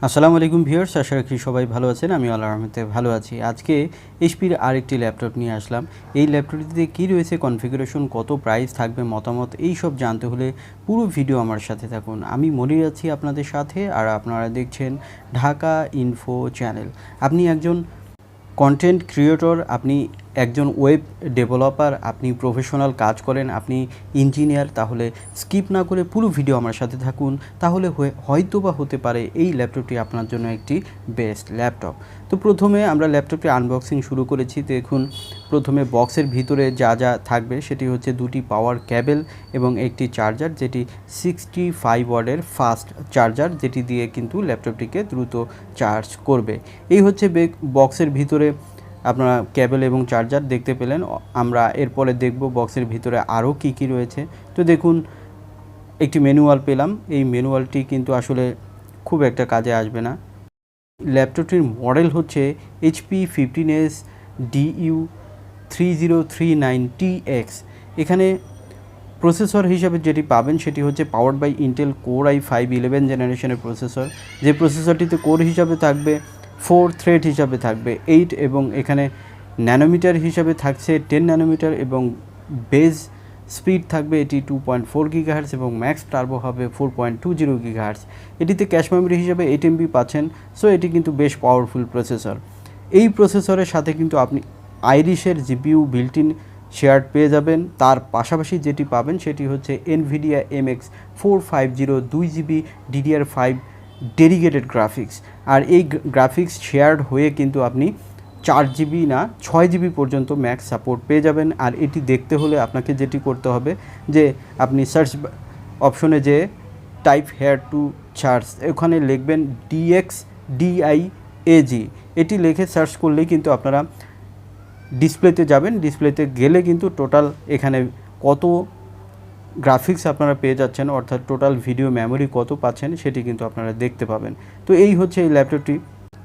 আসসালামু আলাইকুম ভিউয়ার্স, আশা রাখি সবাই ভালো আছেন। আমি আল্লাহর রহমতে ভালো আছি। আজকে এইচপির আরেকটি ল্যাপটপ নিয়ে আসলাম। এই ল্যাপটপটিতে কী রয়েছে, কনফিগারেশন, কত প্রাইস থাকবে, মতামত, এই সব জানতে হলে পুরো ভিডিও আমার সাথে থাকুন। আমি মনির আছি আপনাদের সাথে, আর আপনারা দেখছেন ঢাকা ইনফো চ্যানেল। আপনি একজন কন্টেন্ট ক্রিয়েটর, আপনি একজন ওয়েব ডেভেলপার, আপনি প্রফেশনাল কাজ করেন, আপনি ইঞ্জিনিয়ার, তাহলে স্কিপ না করে পুরো ভিডিও আমার সাথে থাকুন। তাহলে হয়তো বা হতে পারে এই ল্যাপটপটি আপনার জন্য একটি বেস্ট ল্যাপটপ। তো প্রথমে আমরা ল্যাপটপটি আনবক্সিং শুরু করেছি। দেখুন, প্রথমে বক্সের ভিতরে যা যা থাকবে সেটি হচ্ছে দুটি পাওয়ার কেবল এবং একটি চার্জার, যেটি 65 ওয়াটের ফাস্ট চার্জার, যেটি দিয়ে কিন্তু ল্যাপটপটিকে দ্রুত চার্জ করবে। এই হচ্ছে বক্সের ভিতরে আপনারা কেবল এবং চার্জার দেখতে পেলেন। আমরা এরপরে দেখব বক্সের ভিতরে আরও কী কী রয়েছে। তো দেখুন, একটি ম্যানুয়াল পেলাম। এই ম্যানুয়ালটি কিন্তু আসলে খুব একটা কাজে আসবে না। ল্যাপটপটির মডেল হচ্ছে HP 15s-du3039tx। এখানে প্রসেসর হিসাবে যেটি পাবেন সেটি হচ্ছে powered by Intel core i5 11 জেনারেশনের প্রসেসর। যে প্রসেসরটিতে কোর হিসাবে থাকবে 4 থ্রেড হিসাবে থাকবে 8, এবং এখানে ন্যানোমিটার হিসাবে থাকছে 10 ন্যানোমিটার, এবং বেজ স্পিড থাকবে এটি 2.4 গিগাহার্টজ এবং ম্যাক্স টার্বো হবে 4.20 গিগাহার্টজ। এটিতে ক্যাশ মেমরি হিসাবে 8 MB পাচ্ছেন। সো এটি কিন্তু বেশ পাওয়ারফুল প্রসেসর। এই প্রসেসরের সাথে কিন্তু আপনি আইরিশের জিপিইউ বিল্ট ইন শেয়ার পেয়ে যাবেন। তার পাশাপাশি যেটি পাবেন সেটি হচ্ছে Nvidia MX450 2GB ddr-5 dedicated graphics. আর এই গ্রাফিক্স শেয়ার্ড হয়ে কিন্তু আপনি 4GB না 6GB পর্যন্ত ম্যাক্স সাপোর্ট পেয়ে যাবেন। আর এটি দেখতে হলে আপনাকে যেটি করতে হবে যে আপনি সার্চ অপশনে যে টাইপ হেয়ার টু সার্চ, ওখানে লিখবেন DXDIAG। এটি লিখে সার্চ করলেই কিন্তু আপনারা ডিসপ্লেতে যাবেন। ডিসপ্লেতে গেলে কিন্তু টোটাল এখানে কত গ্রাফিক্স আপনারা পেয়ে যাচ্ছেন, অর্থাৎ টোটাল ভিডিও মেমোরি কত পাচ্ছেন, সেটি কিন্তু আপনারা দেখতে পাবেন। তো এই হচ্ছে এই ল্যাপটপটি।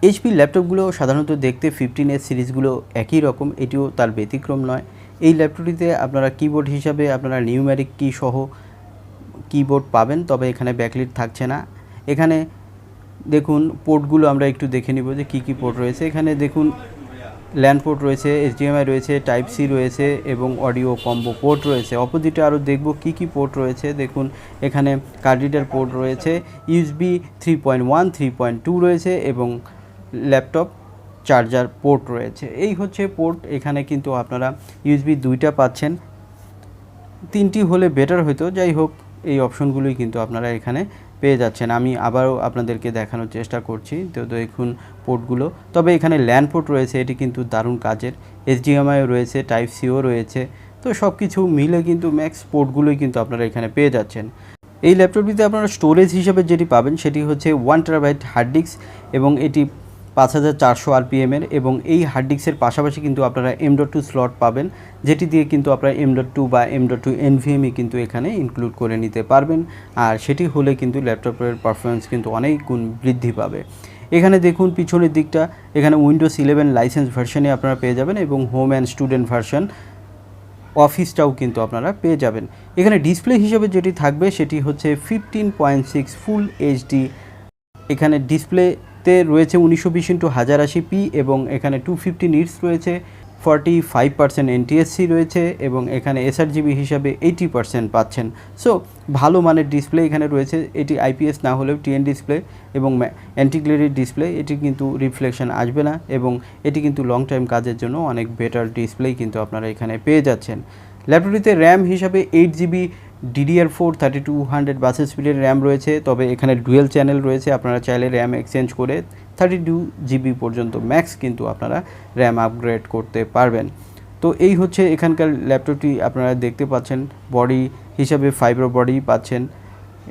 এইচপি ল্যাপটপগুলো সাধারণত দেখতে 15s সিরিজগুলো একই রকম, এটিও তার ব্যতিক্রম নয়। এই ল্যাপটপটিতে আপনারা কিবোর্ড হিসাবে আপনারা নিউমেরিক কি সহ কিবোর্ড পাবেন, তবে এখানে ব্যাকলিট থাকছে না। এখানে দেখুন পোর্টগুলো আমরা একটু দেখে নিব যে কী কী পোর্ট রয়েছে। এখানে দেখুন ল্যান্ড পোর্ট রয়েছে, HDMI রয়েছে, টাইপ সি রয়েছে এবং অডিও কম্বো পোর্ট রয়েছে। অপোজিটে আরও দেখব কী কী পোর্ট রয়েছে। দেখুন, এখানে কার্ড রিডার পোর্ট রয়েছে, USB 3.1 3.2 রয়েছে এবং ল্যাপটপ চার্জার পোর্ট রয়েছে। এই হচ্ছে পোর্ট। এখানে কিন্তু আপনারা USB 2টা পাচ্ছেন, 3টি হলে বেটার হতো। যাই হোক, এই অপশনগুলোই কিন্তু আপনারা এখানে পেয়ে যাচ্ছেন। আমি আবারও আপনাদেরকে দেখানোর চেষ্টা করছি। তো দেখুন পোর্টগুলো, তবে এখানে ল্যান্ড পোর্ট রয়েছে, এটি কিন্তু দারুণ কাজের। HDMIও রয়েছে, টাইপ সিও রয়েছে। তো সব কিছু মিলে কিন্তু ম্যাক্স পোর্টগুলোই কিন্তু আপনারা এখানে পেয়ে যাচ্ছেন। এই ল্যাপটপটিতে আপনারা স্টোরেজ হিসাবে যেটি পাবেন সেটি হচ্ছে 1 TB হার্ড ডিস্ক, এবং এটি 5400 RPM-এর, এবং এই হার্ড ডিস্কের পাশাপাশি কিন্তু আপনারা M.2 স্লট পাবেন, যেটি দিয়ে কিন্তু আপনারা M.2 বা M.2 NVMe কিন্তু এখানে ইনক্লুড করে নিতে পারবেন। আর সেটি হলে কিন্তু ল্যাপটপের পারফরমেন্স কিন্তু অনেক গুণ বৃদ্ধি পাবে। এখানে দেখুন পিছনের দিকটা, এখানে Windows 11 লাইসেন্স ভার্সনে আপনারা পেয়ে যাবেন, এবং হোম অ্যান্ড স্টুডেন্ট ভার্সন অফিসটাও কিন্তু আপনারা পেয়ে যাবেন। এখানে ডিসপ্লে হিসেবে যেটি থাকবে সেটি হচ্ছে 15.6 ফুল এইচডি। এখানে ডিসপ্লেতে রয়েছে 1920x1080p, এবং এখানে 250 নিটস রয়েছে, 45% NTSC রয়েছে, এবং এখানে sRGB হিসাবে 80% পাচ্ছেন। সো ভালো মানের ডিসপ্লে এখানে রয়েছে। এটি IPS না হলেও TN ডিসপ্লে এবং অ্যান্টিগ্লেরি ডিসপ্লে, এটি কিন্তু রিফ্লেকশন আসবে না, এবং এটি কিন্তু লং টাইম কাজের জন্য অনেক বেটার ডিসপ্লে কিন্তু আপনারা এখানে পেয়ে যাচ্ছেন। ল্যাপটপটিতে র্যাম হিসাবে 8GB ddr-4 3200 বাস স্পিডের র্যাম রয়েছে, তবে এখানে ডুয়েল চ্যানেল রয়েছে। আপনারা চাইলে র্যাম এক্সচেঞ্জ করে 32GB পর্যন্ত ম্যাক্স কিন্তু আপনারা র্যাম আপগ্রেড করতে পারবেন। তো এই হচ্ছে এখানকার ল্যাপটপটি। আপনারা দেখতে পাচ্ছেন বডি হিসাবে ফাইবার বডি পাচ্ছেন।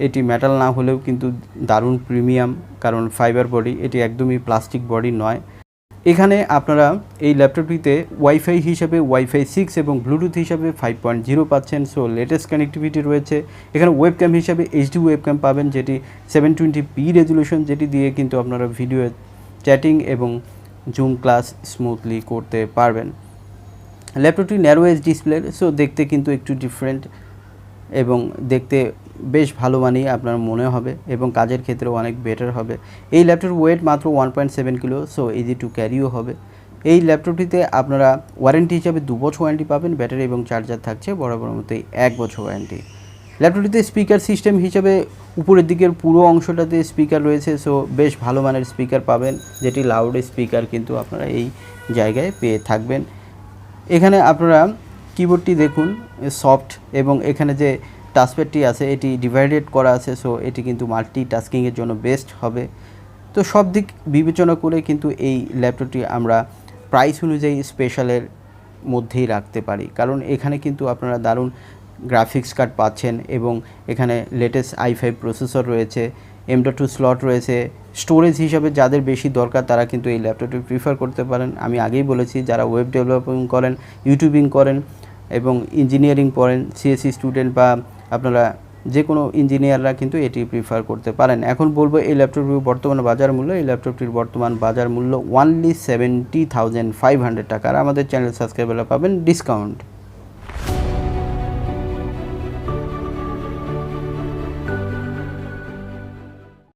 এটি মেটাল না হলেও কিন্তু দারুণ প্রিমিয়াম, কারণ ফাইবার বডি, এটি একদমই প্লাস্টিক বডি নয়। এখানে আপনারা এই ল্যাপটপটিতে ওয়াইফাই হিসাবে ওয়াইফাই 6 এবং ব্লুটুথ হিসাবে 5.0 পাচ্ছেন। সো লেটেস্ট কানেক্টিভিটি রয়েছে। এখানে ওয়েবক্যাম হিসাবে HD ওয়েবক্যাম পাবেন, যেটি 720p রেজুলেশন, যেটি দিয়ে কিন্তু আপনারা ভিডিও চ্যাটিং এবং জুম ক্লাস স্মুথলি করতে পারবেন। ল্যাপটপটি ন্যারো এজ ডিসপ্লে, সো দেখতে কিন্তু একটু ডিফারেন্ট, এবং দেখতে বেশ ভালো মানই আপনার মনে হবে এবং কাজের ক্ষেত্রেও অনেক বেটার হবে। এই ল্যাপটপের ওয়েট মাত্র 1.7 কিলো, সো ইজি টু ক্যারিও হবে। এই ল্যাপটপটিতে আপনারা ওয়ারেন্টি হিসাবে 2 বছর ওয়ারেন্টি পাবেন, ব্যাটারি এবং চার্জার থাকছে বরাবর মতোই 1 বছর ওয়ারেন্টি। ল্যাপটপটিতে স্পিকার সিস্টেম হিসাবে উপরের দিকের পুরো অংশটাতে স্পিকার রয়েছে, সো বেশ ভালো মানের স্পিকার পাবেন, যেটি লাউড স্পিকার কিন্তু আপনারা এই জায়গায় পেয়ে থাকবেন। এখানে আপনারা কিবোর্ডটি দেখুন সফট, এবং এখানে যে টাচপ্যাডটি আছে এটি ডিভাইডেড করা আছে, সো এটি কিন্তু মাল্টিটাস্কিংয়ের জন্য বেস্ট হবে। তো সব দিক বিবেচনা করে কিন্তু এই ল্যাপটপটি আমরা প্রাইস অনুযায়ী স্পেশালের মধ্যেই রাখতে পারি, কারণ এখানে কিন্তু আপনারা দারুণ গ্রাফিক্স কার্ড পাচ্ছেন এবং এখানে লেটেস্ট i5 প্রসেসর রয়েছে, M.2 স্লট রয়েছে। স্টোরেজ হিসাবে যাদের বেশি দরকার তারা কিন্তু এই ল্যাপটপটি প্রিফার করতে পারেন। আমি আগেই বলেছি, যারা ওয়েব ডেভেলপিং করেন, ইউটিউবিং করেন এবং ইঞ্জিনিয়ারিং পড়েন, সিএসসি স্টুডেন্ট বা আপনারা যে কোনো ইঞ্জিনিয়াররা কিন্তু এটি প্রিফার করতে পারেন। এখন বলবো এই ল্যাপটপটির বর্তমান বাজার মূল্য। এই ল্যাপটপটির বর্তমান বাজার মূল্য অনলি 70,500 টাকা, আর আমাদের চ্যানেল সাবস্ক্রাইবাররা পাবেন ডিসকাউন্ট।